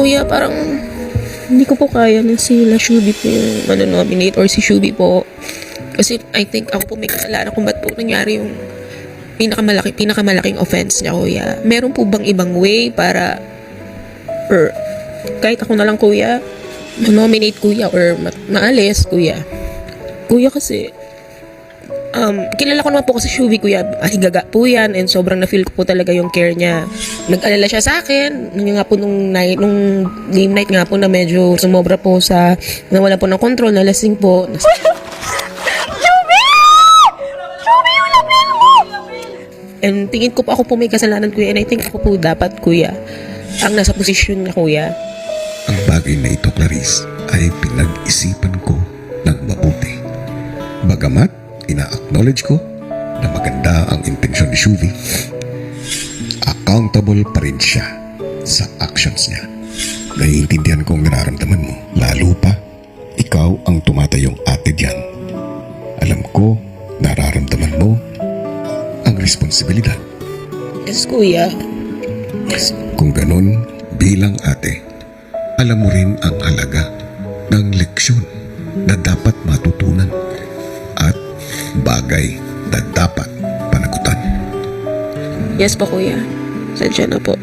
Kuya, parang hindi ko po kaya na sila Shubi po yung nominate or si Shubi po. Kasi I think ako po may kasalanan kung ba't po nangyari yung pinakamalaking offense niya, kuya. Meron po bang ibang way para or kahit ako na lang, kuya, ma-nominate, kuya, or maalis, kuya? Kuya, kasi kilala ko naman po kasi Shubi, kuya. Higaga po yan, and sobrang na-feel ko po talaga yung care niya. Nag-alala siya sa akin. Nung nga po nung game night nga po na medyo sumobra po sa nawala po ng control, nalasing po. Shubi! Shubi, yung lapil mo! And tingin ko po ako po may kasalanan, kuya, and I think ako po dapat, kuya, ang nasa posisyon niya, kuya. Ang bagay na ito, Clarice, ay pinag-isipan ko ng mabuti. Bagamat ina-acknowledge ko na maganda ang intensyon ni Shuvi, accountable pa rin siya sa actions niya. Naiintindihan kong nararamdaman mo, lalo pa ikaw ang tumatayong ate diyan. Alam ko, nararamdaman mo ang responsibilidad. Yes, kuya. Yes. Kung ganun, bilang ate, alam mo rin ang halaga ng leksyon na dapat matutunan at bagay na dapat panagutan. Yes po, kuya. Sadya na po.